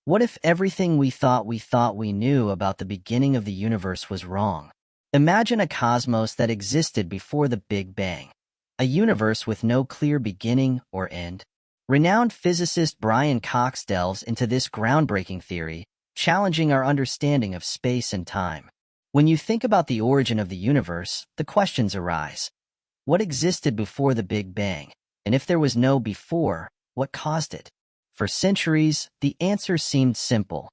What if everything we thought we knew about the beginning of the universe was wrong? Imagine a cosmos that existed before the Big Bang, a universe with no clear beginning or end. Renowned physicist Brian Cox delves into this groundbreaking theory, challenging our understanding of space and time. When you think about the origin of the universe, the questions arise. What existed before the Big Bang? And if there was no before, what caused it? For centuries, the answer seemed simple.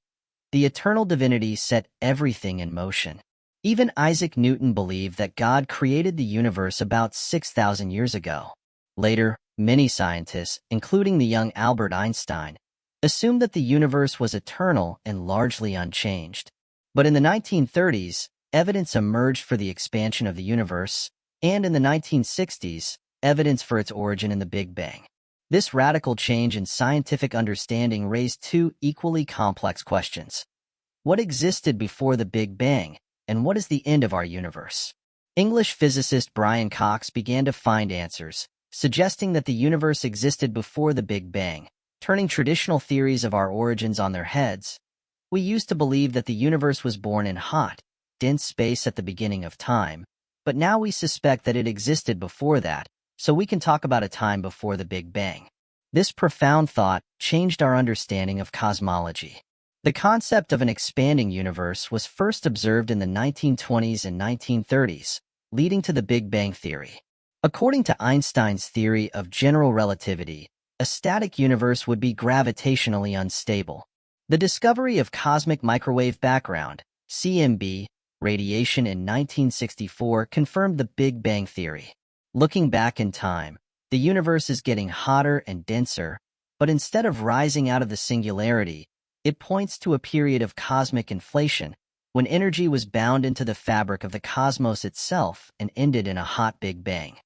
The eternal divinity set everything in motion. Even Isaac Newton believed that God created the universe about 6,000 years ago. Later, many scientists, including the young Albert Einstein, assumed that the universe was eternal and largely unchanged. But in the 1930s, evidence emerged for the expansion of the universe, and in the 1960s, evidence for its origin in the Big Bang. This radical change in scientific understanding raised two equally complex questions. What existed before the Big Bang, and what is the end of our universe? English physicist Brian Cox began to find answers, suggesting that the universe existed before the Big Bang, turning traditional theories of our origins on their heads. We used to believe that the universe was born in hot, dense space at the beginning of time, but now we suspect that it existed before that, so we can talk about a time before the Big Bang. This profound thought changed our understanding of cosmology. The concept of an expanding universe was first observed in the 1920s and 1930s, leading to the Big Bang theory. According to Einstein's theory of general relativity, a static universe would be gravitationally unstable. The discovery of cosmic microwave background, CMB, radiation in 1964 confirmed the Big Bang theory. Looking back in time, the universe is getting hotter and denser, but instead of rising out of the singularity, it points to a period of cosmic inflation, when energy was bound into the fabric of the cosmos itself and ended in a hot Big Bang.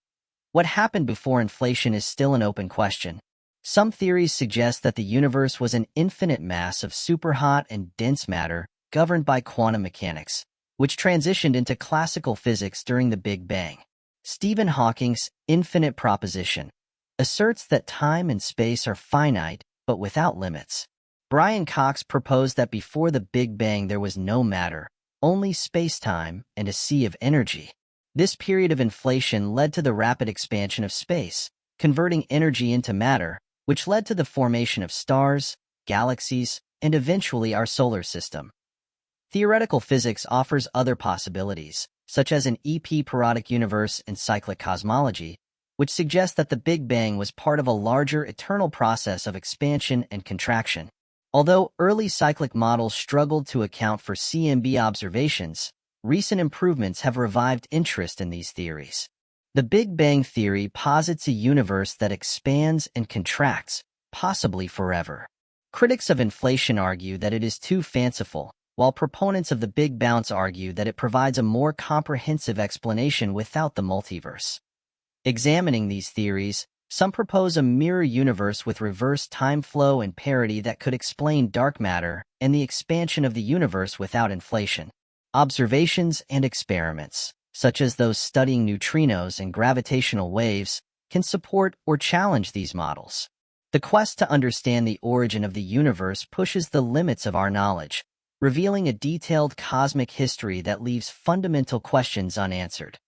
What happened before inflation is still an open question. Some theories suggest that the universe was an infinite mass of superhot and dense matter governed by quantum mechanics, which transitioned into classical physics during the Big Bang. Stephen Hawking's infinite proposition asserts that time and space are finite but without limits. Brian Cox proposed that before the Big Bang there was no matter, only space-time and a sea of energy. This period of inflation led to the rapid expansion of space, converting energy into matter, which led to the formation of stars, galaxies, and eventually our solar system. Theoretical physics offers other possibilities, such as an EP-periodic universe and cyclic cosmology, which suggests that the Big Bang was part of a larger eternal process of expansion and contraction. Although early cyclic models struggled to account for CMB observations, recent improvements have revived interest in these theories. The Big Bang theory posits a universe that expands and contracts, possibly forever. Critics of inflation argue that it is too fanciful, while proponents of the Big Bounce argue that it provides a more comprehensive explanation without the multiverse. Examining these theories, some propose a mirror universe with reverse time flow and parity that could explain dark matter and the expansion of the universe without inflation. Observations and experiments, such as those studying neutrinos and gravitational waves, can support or challenge these models. The quest to understand the origin of the universe pushes the limits of our knowledge, revealing a detailed cosmic history that leaves fundamental questions unanswered.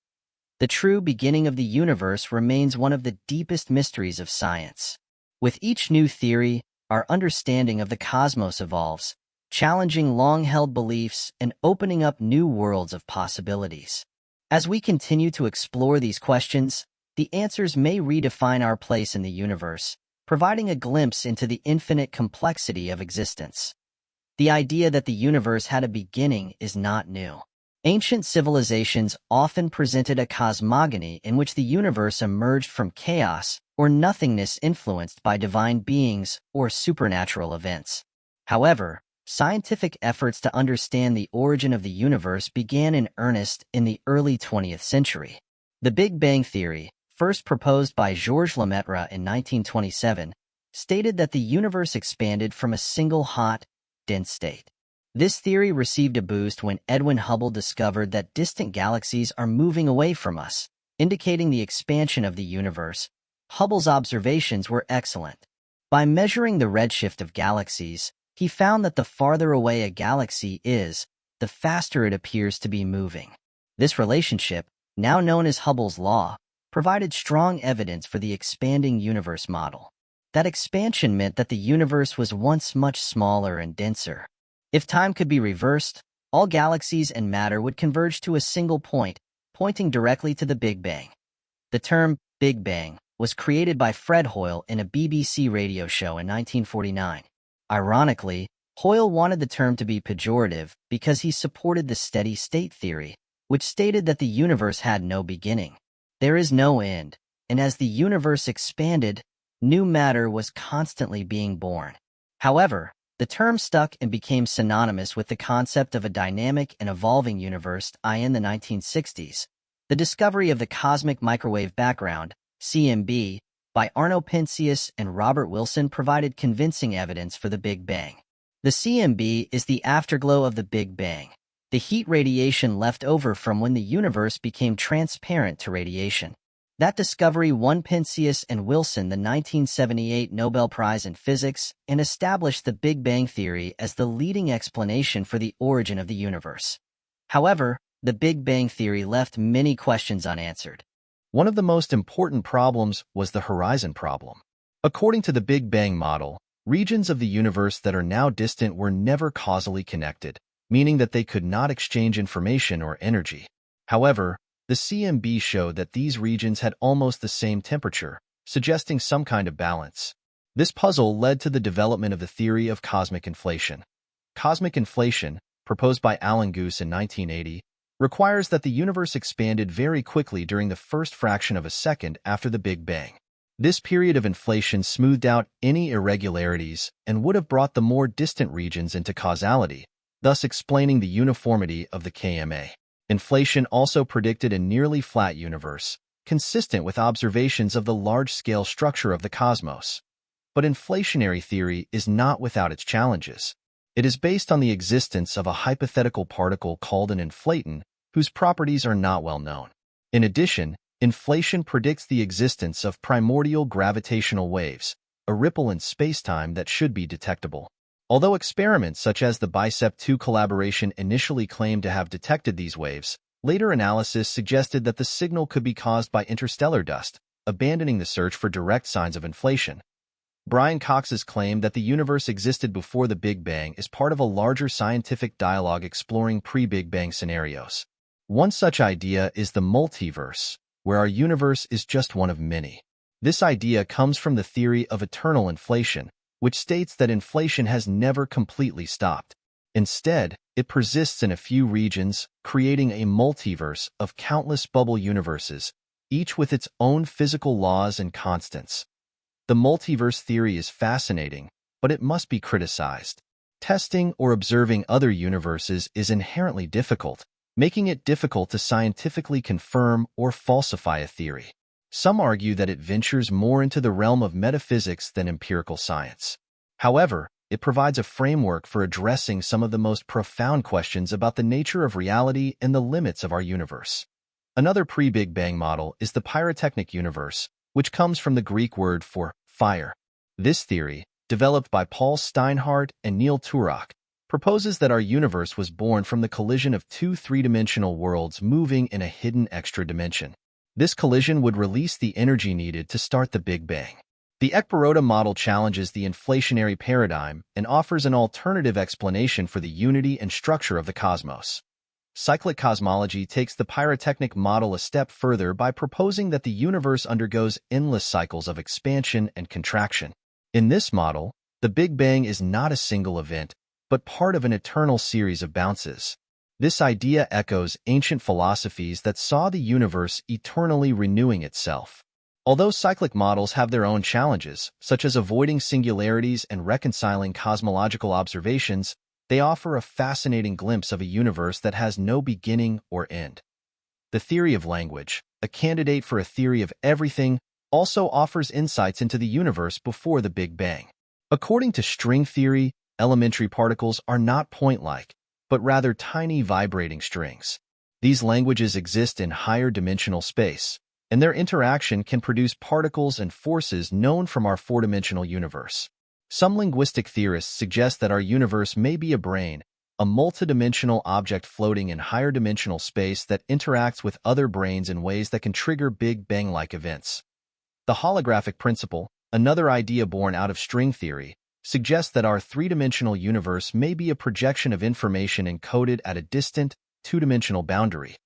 The true beginning of the universe remains one of the deepest mysteries of science. With each new theory, our understanding of the cosmos evolves, challenging long-held beliefs and opening up new worlds of possibilities. As we continue to explore these questions, the answers may redefine our place in the universe, providing a glimpse into the infinite complexity of existence. The idea that the universe had a beginning is not new. Ancient civilizations often presented a cosmogony in which the universe emerged from chaos or nothingness influenced by divine beings or supernatural events. However, scientific efforts to understand the origin of the universe began in earnest in the early 20th century. The Big Bang theory, first proposed by Georges Lemaitre in 1927, stated that the universe expanded from a single hot, dense state. This theory received a boost when Edwin Hubble discovered that distant galaxies are moving away from us, indicating the expansion of the universe. Hubble's observations were excellent. By measuring the redshift of galaxies, He found that the farther away a galaxy is, the faster it appears to be moving. This relationship, now known as Hubble's law, provided strong evidence for the expanding universe model. That expansion meant that the universe was once much smaller and denser. If time could be reversed, all galaxies and matter would converge to a single point, pointing directly to the Big Bang. The term Big Bang was created by Fred Hoyle in a BBC radio show in 1949. Ironically, Hoyle wanted the term to be pejorative because he supported the steady-state theory, which stated that the universe had no beginning. There is no end, and as the universe expanded, new matter was constantly being born. However, the term stuck and became synonymous with the concept of a dynamic and evolving universe in the 1960s. The discovery of the cosmic microwave background, CMB, by Arno Penzias and Robert Wilson provided convincing evidence for the Big Bang. The CMB is the afterglow of the Big Bang, the heat radiation left over from when the universe became transparent to radiation. That discovery won Penzias and Wilson the 1978 Nobel Prize in Physics and established the Big Bang theory as the leading explanation for the origin of the universe. However, the Big Bang theory left many questions unanswered. One of the most important problems was the horizon problem. According to the Big Bang model, regions of the universe that are now distant were never causally connected, meaning that they could not exchange information or energy. However, the CMB showed that these regions had almost the same temperature, suggesting some kind of balance. This puzzle led to the development of the theory of cosmic inflation. Cosmic inflation, proposed by Alan Guth in 1980, requires that the universe expanded very quickly during the first fraction of a second after the Big Bang. This period of inflation smoothed out any irregularities and would have brought the more distant regions into causality, thus explaining the uniformity of the KMA. Inflation also predicted a nearly flat universe, consistent with observations of the large-scale structure of the cosmos. But inflationary theory is not without its challenges. It is based on the existence of a hypothetical particle called an inflaton, whose properties are not well known. In addition, inflation predicts the existence of primordial gravitational waves, a ripple in spacetime that should be detectable. Although experiments such as the BICEP-2 collaboration initially claimed to have detected these waves, later analysis suggested that the signal could be caused by interstellar dust, abandoning the search for direct signs of inflation. Brian Cox's claim that the universe existed before the Big Bang is part of a larger scientific dialogue exploring pre-Big Bang scenarios. One such idea is the multiverse, where our universe is just one of many. This idea comes from the theory of eternal inflation, which states that inflation has never completely stopped. Instead, it persists in a few regions, creating a multiverse of countless bubble universes, each with its own physical laws and constants. The multiverse theory is fascinating, but it must be criticized. Testing or observing other universes is inherently difficult, making it difficult to scientifically confirm or falsify a theory. Some argue that it ventures more into the realm of metaphysics than empirical science. However, it provides a framework for addressing some of the most profound questions about the nature of reality and the limits of our universe. Another pre-Big Bang model is the pyrotechnic universe, which comes from the Greek word for fire. This theory, developed by Paul Steinhardt and Neil Turok, proposes that our universe was born from the collision of two three-dimensional worlds moving in a hidden extra dimension. This collision would release the energy needed to start the Big Bang. The Ekparota model challenges the inflationary paradigm and offers an alternative explanation for the unity and structure of the cosmos. Cyclic cosmology takes the pyrotechnic model a step further by proposing that the universe undergoes endless cycles of expansion and contraction. In this model, the Big Bang is not a single event, but part of an eternal series of bounces. This idea echoes ancient philosophies that saw the universe eternally renewing itself. Although cyclic models have their own challenges, such as avoiding singularities and reconciling cosmological observations, they offer a fascinating glimpse of a universe that has no beginning or end. The theory of language, a candidate for a theory of everything, also offers insights into the universe before the Big Bang. According to string theory, elementary particles are not point-like, but rather tiny vibrating strings. These languages exist in higher dimensional space, and their interaction can produce particles and forces known from our four-dimensional universe. Some linguistic theorists suggest that our universe may be a brain, a multidimensional object floating in higher dimensional space that interacts with other brains in ways that can trigger Big Bang-like events. The holographic principle, another idea born out of string theory, suggests that our three-dimensional universe may be a projection of information encoded at a distant, two-dimensional boundary.